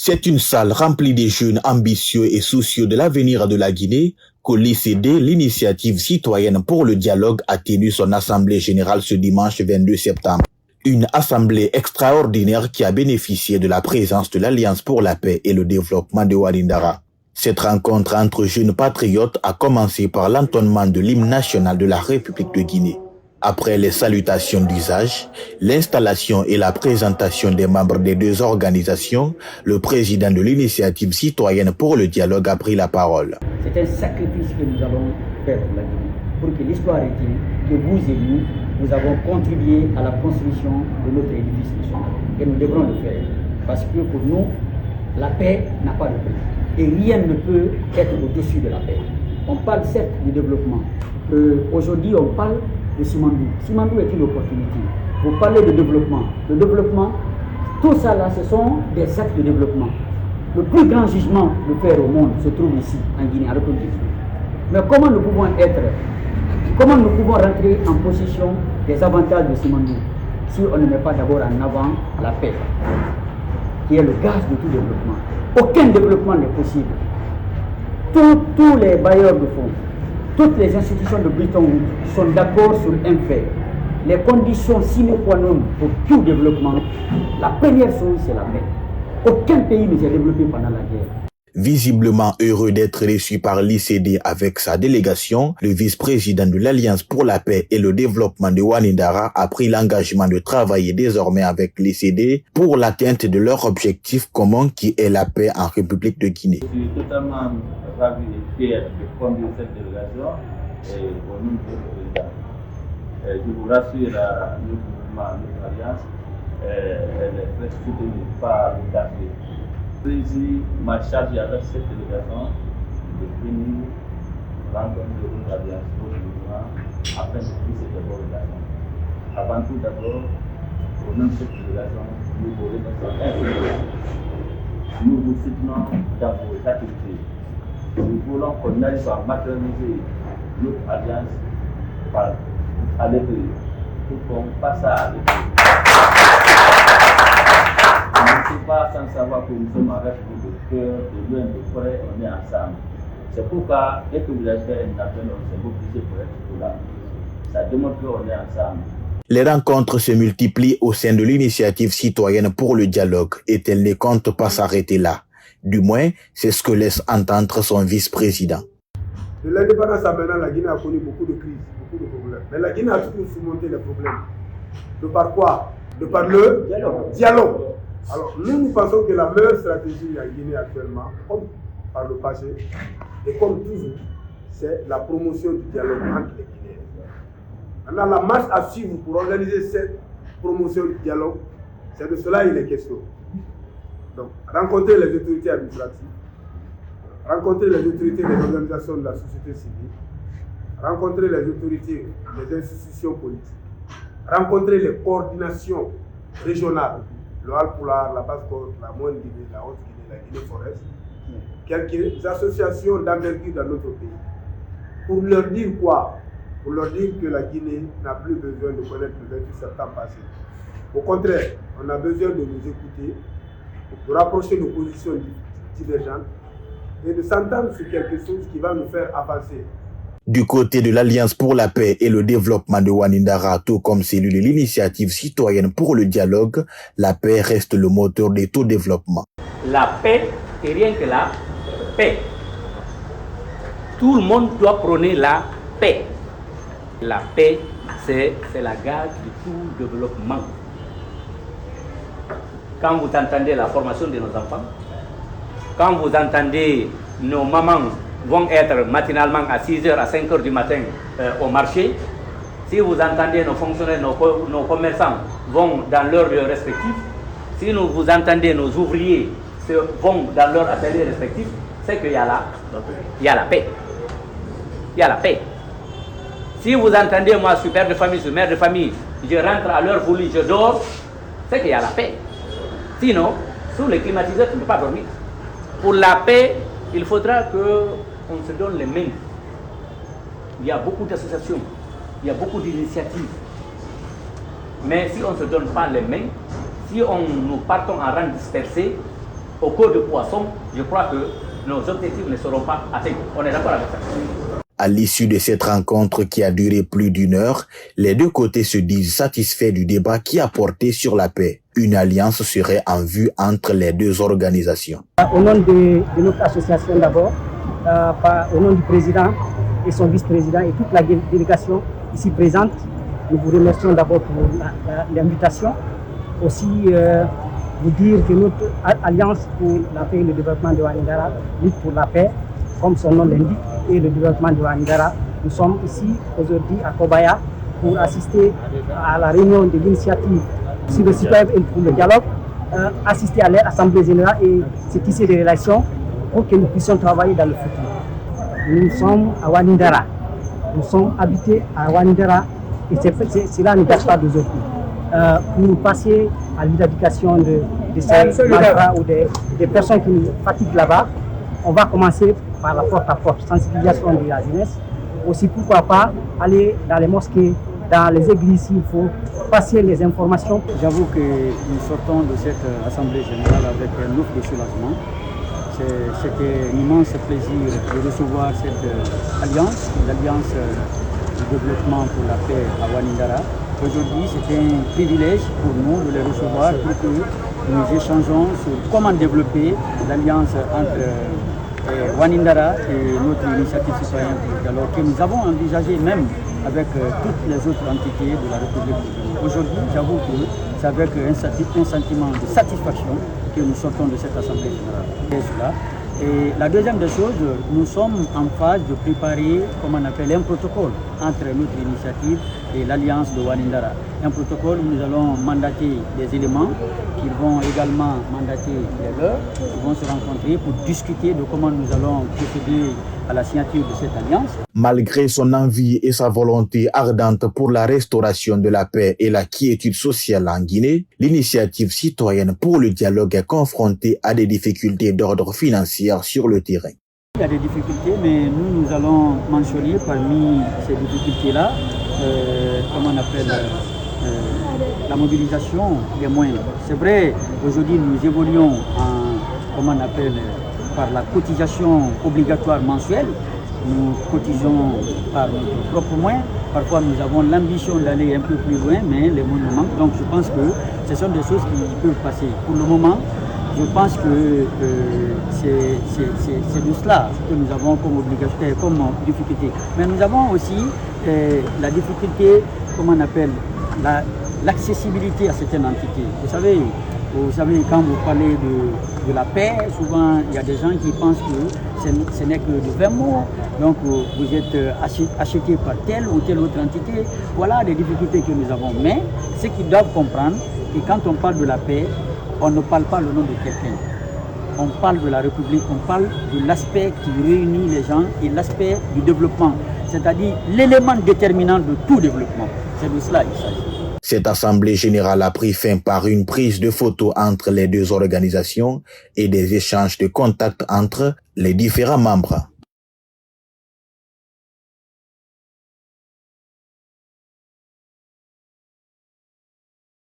C'est une salle remplie de jeunes ambitieux et soucieux de l'avenir de la Guinée que l'ICD, l'Initiative citoyenne pour le dialogue, a tenu son assemblée générale ce dimanche 22 septembre. Une assemblée extraordinaire qui a bénéficié de la présence de l'Alliance pour la paix et le développement de Walindara. Cette rencontre entre jeunes patriotes a commencé par l'entonnement de l'hymne national de la République de Guinée. Après les salutations d'usage, l'installation et la présentation des membres des deux organisations, le président de l'Initiative citoyenne pour le dialogue a pris la parole. C'est un sacrifice que nous allons faire pour la Guinée, pour que l'histoire retient que vous et nous avons contribué à la construction de notre édifice national. Et nous devrons le faire, parce que pour nous, la paix n'a pas de prix. Et rien ne peut être au-dessus de la paix. On parle certes du développement. Aujourd'hui, on parle de Simandou. Simandou est une opportunité. Vous parlez de développement. Le développement, tout ça là, ce sont des actes de développement. Le plus grand jugement de faire au monde se trouve ici, en Guinée, en République. Mais comment nous pouvons rentrer en possession des avantages de Simandou si on ne met pas d'abord en avant la paix, qui est le gaz de tout développement. Aucun développement n'est possible. Tous les bailleurs de fonds, toutes les institutions de Bretton Woods sont d'accord sur un fait. Les conditions sine qua non pour tout développement, la première chose, c'est la paix. Aucun pays ne s'est développé pendant la guerre. Visiblement heureux d'être reçu par l'ICD avec sa délégation, le vice-président de l'Alliance pour la paix et le développement de Walindara a pris l'engagement de travailler désormais avec l'ICD pour l'atteinte de leur objectif commun qui est la paix en République de Guinée. Je suis totalement ravi et fier de conduire cette délégation et au nom du président. Je vous rassure, le mouvement, notre alliance, elle est très soutenue par le café. Ici, ma charge avec cette délégation de venir rencontrer notre alliance pour le mouvement afin de faire cette relation. Avant tout d'abord, au nom de cette délégation, nous vous remercions. Nous vous soutenons dans vos activités. Nous voulons qu'on arrive à matérialiser notre alliance à l'écrit, pour qu'on passe à l'écrit. On ne peut pas sans savoir que nous sommes avec vous de cœur, de loin, de près, on est ensemble. C'est pourquoi, dès que vous avez fait un appel, on s'est mobilisé pour être là. Ça démontre qu'on est ensemble. Les rencontres se multiplient au sein de l'Initiative citoyenne pour le dialogue et elle ne compte pas s'arrêter là. Du moins, c'est ce que laisse entendre son vice-président. De l'indépendance à maintenant, la Guinée a connu beaucoup de crises, beaucoup de problèmes. Mais la Guinée a toujours surmonté les problèmes. De par quoi? De par le dialogue. Alors, nous pensons que la meilleure stratégie en Guinée actuellement, comme par le passé, et comme toujours, c'est la promotion du dialogue entre les Guinéens. Maintenant, la marche à suivre pour organiser cette promotion du dialogue, c'est de cela qu'il est question. Donc, rencontrer les autorités administratives, rencontrer les autorités des organisations de la société civile, rencontrer les autorités des institutions politiques, rencontrer les coordinations régionales, le Haut-Poulard, la Basse-Côte, la Moyenne-Guinée, la Haute-Guinée, la Guinée-Forest, quelques associations d'envergure dans notre pays, pour leur dire quoi? Pour leur dire que la Guinée n'a plus besoin de connaître le 28 septembre passé. Au contraire, on a besoin de nous écouter, de rapprocher nos positions divergentes et de s'entendre sur quelque chose qui va nous faire avancer. Du côté de l'Alliance pour la paix et le développement de Walindara, tout comme celui de l'Initiative citoyenne pour le dialogue, la paix reste le moteur de tout développement. La paix et rien que la paix. Tout le monde doit prôner la paix. La paix, c'est la gage de tout développement. Quand vous entendez la formation de nos enfants, quand vous entendez nos mamans vont être matinalement à 6h, à 5h du matin au marché, si vous entendez nos fonctionnaires, nos commerçants vont dans leurs lieux respectifs, si vous entendez nos ouvriers vont dans leurs ateliers respectifs, c'est qu'il y a la paix. Il y a la paix. Si vous entendez, moi, je suis père de famille, je suis mère de famille, je rentre à l'heure voulue, je dors, c'est qu'il y a la paix. Sinon, sous les climatiseurs, tu ne peux pas dormir. Pour la paix, il faudra qu'on se donne les mains. Il y a beaucoup d'associations, il y a beaucoup d'initiatives. Mais si on ne se donne pas les mains, si nous partons en rang dispersé, au code de poisson, je crois que nos objectifs ne seront pas atteints. On est d'accord avec ça. À l'issue de cette rencontre qui a duré plus d'1 heure, les deux côtés se disent satisfaits du débat qui a porté sur la paix. Une alliance serait en vue entre les deux organisations. Au nom de notre association d'abord, au nom du président et son vice-président et toute la délégation ici présente, nous vous remercions d'abord pour l'invitation. Aussi, vous dire que notre alliance pour la paix et le développement de Waningara lutte pour la paix, comme son nom l'indique, et le développement de Waningara. Nous sommes ici aujourd'hui à Kobaya pour assister à la réunion de l'initiative sur le citoyen et pour le dialogue, assister à l'Assemblée générale et se tisser des relations pour que nous puissions travailler dans le futur. Nous sommes à Waningara, nous sommes habités à Waningara et cela ne date pas d'aujourd'hui. Pour passer à l'éradication de ces malfrats ou des personnes qui nous fatiguent là-bas, on va commencer par la porte-à-porte, sensibilisation de la jeunesse. Aussi, pourquoi pas aller dans les mosquées, dans les églises, il faut passer les informations. J'avoue que nous sortons de cette Assemblée générale avec un ouf de soulagement. C'était un immense plaisir de recevoir cette alliance, l'Alliance du développement pour la paix à Waningara. Aujourd'hui, c'est un privilège pour nous de les recevoir pour que nous échangeons sur comment développer l'alliance entre Waningara et notre initiative citoyenne pour le dialogue que nous avons envisagé même avec toutes les autres entités de la République du Bénin. Aujourd'hui, j'avoue que c'est avec un sentiment de satisfaction que nous sortons de cette Assemblée générale. Et la deuxième des choses, nous sommes en phase de préparer, comme on appelle, un protocole entre notre initiative et l'Alliance de Waningara. Un protocole où nous allons mandater des éléments qui vont également mandater les leurs, qui vont se rencontrer pour discuter de comment nous allons procéder à la signature de cette alliance. Malgré son envie et sa volonté ardente pour la restauration de la paix et la quiétude sociale en Guinée, l'initiative citoyenne pour le dialogue est confrontée à des difficultés d'ordre financier sur le terrain. Il y a des difficultés, mais nous allons mentionner parmi ces difficultés-là, comment on appelle, la mobilisation des moyens. C'est vrai, aujourd'hui nous évoluons comment on appelle, par la cotisation obligatoire mensuelle. Nous cotisons par nos propres moyens. Parfois, nous avons l'ambition d'aller un peu plus loin, mais les moyens nous manquent. Donc, je pense que ce sont des choses qui peuvent passer. Pour le moment, je pense que c'est de cela que nous avons comme obligation, comme difficulté. Mais nous avons aussi la difficulté, comment on appelle, l'accessibilité à certaines entités. Vous savez, quand vous parlez de la paix, souvent il y a des gens qui pensent que ce n'est que de 20 mots, donc vous êtes acheté par telle ou telle autre entité. Voilà les difficultés que nous avons. Mais ce qu'ils doivent comprendre, que quand on parle de la paix, on ne parle pas le nom de quelqu'un. On parle de la République, on parle de l'aspect qui réunit les gens et l'aspect du développement, c'est-à-dire l'élément déterminant de tout développement. C'est de cela qu'il s'agit. Cette assemblée générale a pris fin par une prise de photos entre les deux organisations et des échanges de contacts entre les différents membres.